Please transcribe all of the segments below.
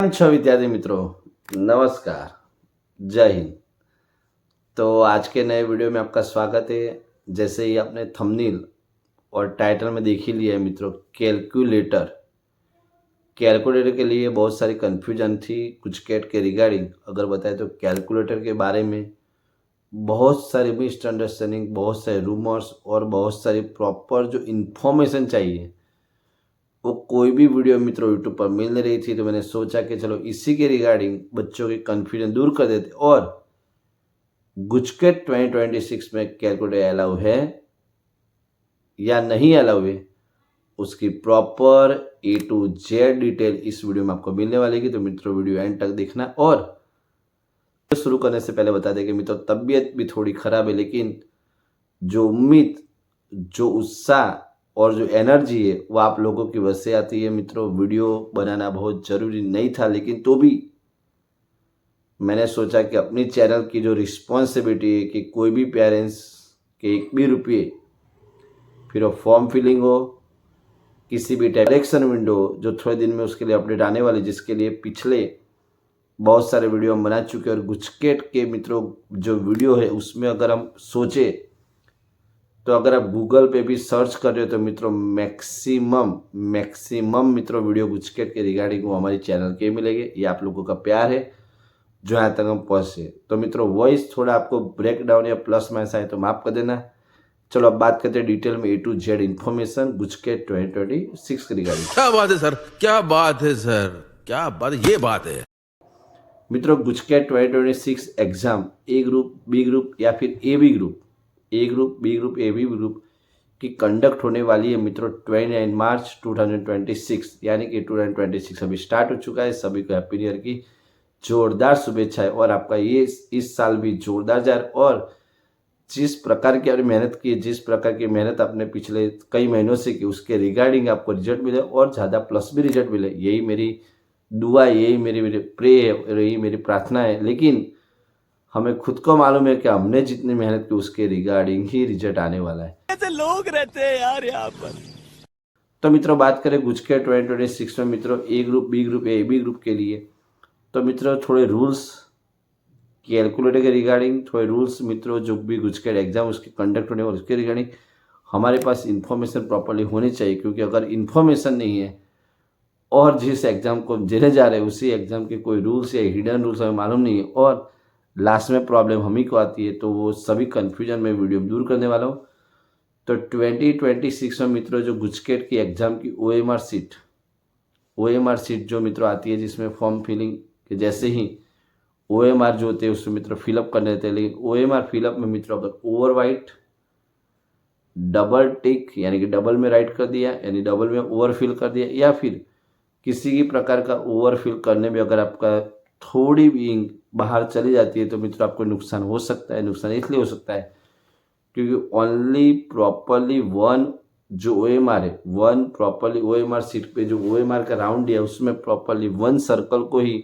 छो विद्यार्थी मित्रों, नमस्कार, जय हिंद। तो आज के नए वीडियो में आपका स्वागत है। जैसे ही आपने थंबनेल और टाइटल में देख ही लिया है मित्रों, कैलकुलेटर के लिए बहुत सारी कन्फ्यूजन थी कुछ कैट के रिगार्डिंग। अगर बताए तो कैलकुलेटर के बारे में बहुत सारी मिसअंडरस्टैंडिंग, बहुत सारे रूमर्स और बहुत सारी प्रॉपर जो इन्फॉर्मेशन चाहिए वो कोई भी वीडियो मित्रों यूट्यूब पर मिल नहीं रही थी। तो मैंने सोचा कि चलो इसी के रिगार्डिंग बच्चों की कन्फ्यूजन दूर कर देते और गुजकेट 2026 में कैलकुलेटर अलाउ है या नहीं अलाउ है उसकी proper A to Z detail इस वीडियो में आपको मिलने वाली है। तो मित्रों वीडियो एंड तक देखना। और शुरू करने से पहले बता दें कि मित्रों तबीयत भी थोड़ी खराब है, लेकिन जो उम्मीद, जो उत्साह और जो एनर्जी है वो आप लोगों की वजह से आती है। मित्रों वीडियो बनाना बहुत ज़रूरी नहीं था, लेकिन तो भी मैंने सोचा कि अपनी चैनल की जो रिस्पॉन्सिबिलिटी है कि कोई भी पेरेंट्स के एक भी रुपये, फिर वो फॉर्म फिलिंग हो, किसी भी डायरेक्शन विंडो जो थोड़े दिन में उसके लिए अपडेट आने वाली, जिसके लिए पिछले बहुत सारे वीडियो हम बना चुके हैं। और गुजकेट के मित्रों जो वीडियो है उसमें अगर हम सोचे तो अगर आप गूगल पे भी सर्च कर रहे हो तो मित्रों मैक्सिमम मित्रों वीडियो गुजकेट के रिगार्डिंग वो हमारी चैनल के मिलेंगे। ये आप लोगों का प्यार है जो यहाँ तक हम पहुँचे। तो मित्रों वॉइस थोड़ा आपको ब्रेक डाउन या प्लस माइनस आए तो माफ कर देना। चलो अब बात करते हैं डिटेल में A to Z information GUJCET 2026 के रिगार्डिंग। क्या बात है सर, क्या बात है सर, क्या बात, ये बात है मित्रों GUJCET 2026 exam A group, B group या फिर A B group, A group, B group, A B group की कंडक्ट होने वाली है मित्रों 29 मार्च 2026, यानी कि 2026 अभी स्टार्ट हो चुका है। सभी को हैप्पी न्यू ईयर की जोरदार शुभेच्छाएं और आपका ये इस साल भी जोरदार जाए। और जिस प्रकार की आपने मेहनत की, जिस प्रकार की मेहनत आपने पिछले कई महीनों से की, उसके रिगार्डिंग आपको रिजल्ट मिले और ज़्यादा प्लस भी रिजल्ट मिले, यही मेरी दुआ, यही मेरी प्रे है, यही मेरी प्रार्थना है। लेकिन हमें खुद को मालूम है कि हमने जितनी मेहनत की उसके रिगार्डिंग ही रिजल्ट आने वाला है। ऐसे लोग रहते हैं यार यहाँ पर। तो मित्रों बात करें गुजकेट 2026 में मित्रों A group, B group, A B group के लिए, तो मित्रों थोड़े रूल्स कैलकुलेटर के रिगार्डिंग, थोड़े रूल्स मित्रों जो भी गुजकेट एग्जाम उसके कंडक्ट होने वाले उसके रिगार्डिंग हमारे पास इन्फॉर्मेशन प्रॉपर्ली होनी चाहिए। क्योंकि अगर इन्फॉर्मेशन नहीं है और जिस एग्जाम को देने जा रहे हैं उसी एग्जाम के कोई रूल्स या हिडन रूल्स हमें मालूम नहीं है और लास्ट में प्रॉब्लम हम ही को आती है, तो वो सभी कन्फ्यूजन में वीडियो में दूर करने वाला हूँ। तो 2026 में मित्रों जो गुजकेट की एग्जाम की OMR सीट जो मित्रों आती है, जिसमें फॉर्म फिलिंग के जैसे ही OMR जो होते हैं उसमें मित्रों फिलअप करने देते हैं। लेकिन OMR फिलअप में मित्रों अगर ओवर वाइट डबल टिक यानी कि डबल में राइट कर दिया, यानी डबल में ओवर फिल कर दिया, या फिर किसी भी प्रकार का ओवर फिल करने में अगर आपका थोड़ी भी इंक बाहर चली जाती है तो मित्रों आपको नुकसान हो सकता है। नुकसान इसलिए हो सकता है क्योंकि ओनली प्रॉपरली वन जो OMR है, वन प्रॉपरली OMR सीट पे जो OMR का राउंड है उसमें प्रॉपरली वन सर्कल को ही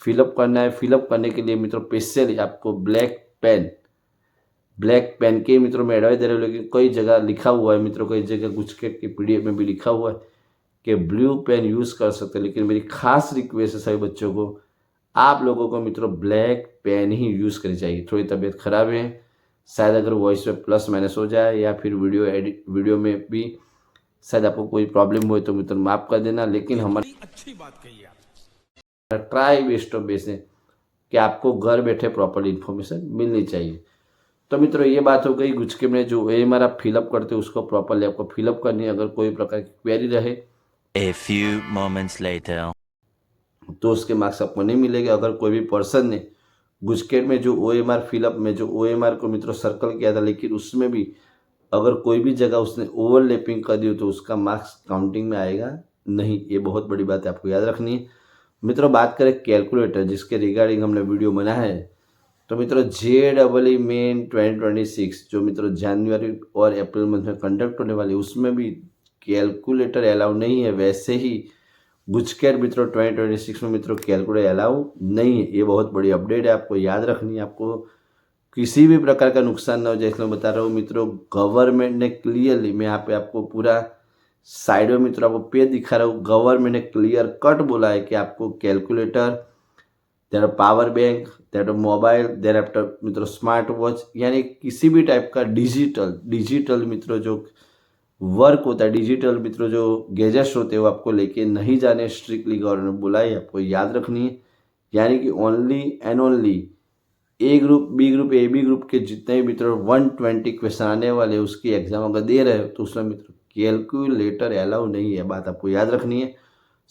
फिलअप करना है। फिलअप करने के लिए मित्रों स्पेशली आपको ब्लैक पेन के मित्रों में एडवाइस दे रहे हो, लेकिन कई जगह लिखा हुआ है मित्रों, कई जगह गुजकेट के PDF में भी लिखा हुआ है कि ब्लू पेन यूज़ कर सकते हैं। लेकिन मेरी खास रिक्वेस्ट है सभी बच्चों को, आप लोगों को मित्रों ब्लैक पेन ही यूज़ करनी चाहिए। थोड़ी तबीयत खराब है, शायद अगर वॉइस में प्लस माइनस हो जाए या फिर वीडियो में भी शायद आपको कोई प्रॉब्लम हो तो मित्रों माफ़ कर देना। लेकिन हमारी अच्छी बात कही आप। ट्राई बेस्ट ऑफ बेस्ट है कि आपको घर बैठे प्रॉपरली इन्फॉर्मेशन मिलनी चाहिए। तो मित्रों ये बात हो गई गुजकेट में जो OMR आप फिलअप करते हो उसको प्रॉपरली आपको फिलअप करनी है। अगर कोई प्रकार की क्वेरी रहे A few moments later. तो उसके मार्क्स आपको नहीं मिलेंगे। अगर कोई भी पर्सन ने गुजकेट में जो OMR फिलअप में जो OMR को मित्रों सर्कल किया था, लेकिन उसमें भी अगर कोई भी जगह उसने ओवरलैपिंग कर दी हो तो उसका मार्क्स काउंटिंग में आएगा नहीं। ये बहुत बड़ी बात है, आपको याद रखनी है। मित्रों बात करें कैलकुलेटर जिसके रिगार्डिंग हमने वीडियो बनाया है, तो मित्रों JEE मेन 2026 जो मित्रों जनवरी और अप्रैल मंथ में कंडक्ट होने वाली उसमें भी कैलकुलेटर अलाउ नहीं है। वैसे ही गुजकेट मित्रों 2026 में मित्रों कैलकुलेटर अलाउ नहीं है। ये बहुत बड़ी अपडेट है, आपको याद रखनी है। आपको किसी भी प्रकार का नुकसान ना हो, जैसे मैं बता रहा हूँ मित्रों, गवर्नमेंट ने क्लियरली, मैं यहाँ पे आपको पूरा साइड में मित्रों आपको पेज दिखा रहा हूँ, गवर्नमेंट ने क्लियर कट बोला है कि आपको calculator, their power bank, their mobile, thereafter मित्रों स्मार्ट वॉच, यानी किसी भी टाइप का डिजिटल मित्रों जो वर्क होता है, डिजिटल मित्रों जो गैजेट्स होते हैं वो आपको लेके नहीं जाने, स्ट्रिक्टली गवर्नमेंट बोला है, आपको याद रखनी है। यानी कि only and only A group, B group, A B group के जितने भी मित्रों 120 क्वेश्चन आने वाले उसकी एग्जाम अगर दे रहे हो तो उसमें मित्रों कैलकुलेटर अलाउ नहीं है, बात आपको याद रखनी है।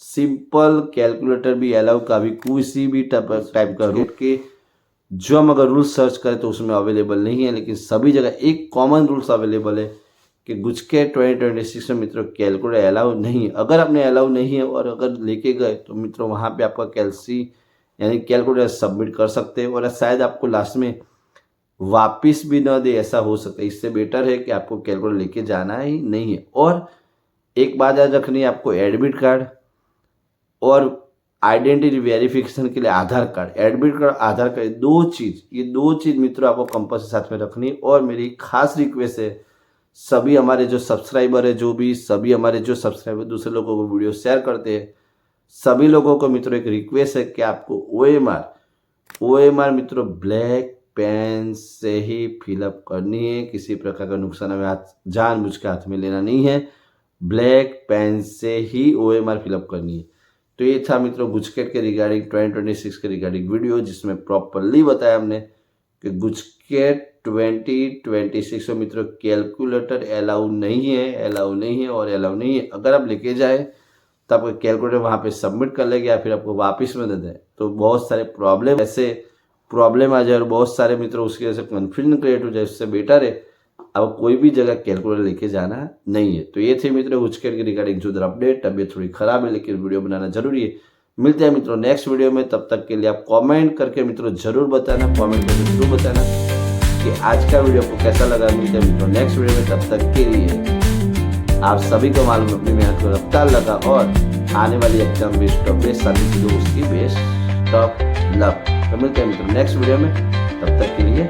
सिंपल कैलकुलेटर भी अलाउ का भी किसी भी टाइप का रूट के जो हम अगर रूल्स सर्च करें तो उसमें अवेलेबल नहीं है, लेकिन सभी जगह एक कॉमन रूल्स अवेलेबल है कि गुजकेट 2026 में मित्रों कैलकुलेटर अलाउ नहीं है। अगर आपने अलाउ नहीं है और अगर लेके गए तो मित्रों वहाँ पे आपका कैलसी यानी कैलकुलेटर सबमिट कर सकते हैं और शायद आपको लास्ट में वापस भी न दे, ऐसा हो सकता है। इससे बेटर है कि आपको कैलकुलेटर लेके जाना ही नहीं है। और एक बात याद रखनी है, आपको एडमिट कार्ड और आइडेंटिटी वेरिफिकेशन के लिए आधार कार्ड, एडमिट कार्ड, आधार कार्ड, ये दो चीज़ मित्रों आपको कंपल्सरी साथ में रखनी है। और मेरी खास रिक्वेस्ट है सभी हमारे जो सब्सक्राइबर है, दूसरे लोगों को वीडियो शेयर करते हैं, सभी लोगों को मित्रों एक रिक्वेस्ट है कि आपको OMR मित्रों ब्लैक पेन से ही फिलअप करनी है। किसी प्रकार का नुकसान हमें जानबूझ के हाथ में लेना नहीं है, ब्लैक पेन से ही OMR फिलअप करनी है। तो ये था मित्रों गुजकेट के रिगार्डिंग 2026 के रिगार्डिंग वीडियो, जिसमें प्रॉपरली बताया हमने कि गुजकेट 2026 में मित्रों कैलकुलेटर अलाउ नहीं है। अगर आप लेके जाए तो आपका कैलकुलेटर वहाँ पे सबमिट कर लेगा या फिर आपको वापस में दे दें तो बहुत सारे प्रॉब्लम आ जाए और बहुत सारे मित्रों उसकी वजह से कन्फ्यूजन क्रिएट हो जाए। उससे बेटर है अब कोई भी जगह कैलकुलेटर लेके जाना नहीं है। तो ये थे मित्रों गुजकेट की रिगार्डिंग जो अपडेट। तबीयत थोड़ी खराब है लेकिन वीडियो बनाना जरूरी है। मिलते हैं मित्रों नेक्स्ट वीडियो में, तब तक के लिए आप कमेंट करके मित्रों जरूर बताना कि आज का वीडियो आपको कैसा लगा। मिलते हैं मित्रों नेक्स्ट वीडियो में, तब तक के लिए आप सभी को मालूम अपनी मेहनत को रफ्तार लगा और आने वाली एग्जाम बेस्ट ऑफ बेस्ट सारी चीज़ों उसकी बेस्ट ऑफ लक। तो मिलते हैं मित्रों नेक्स्ट वीडियो में, तब तक के लिए।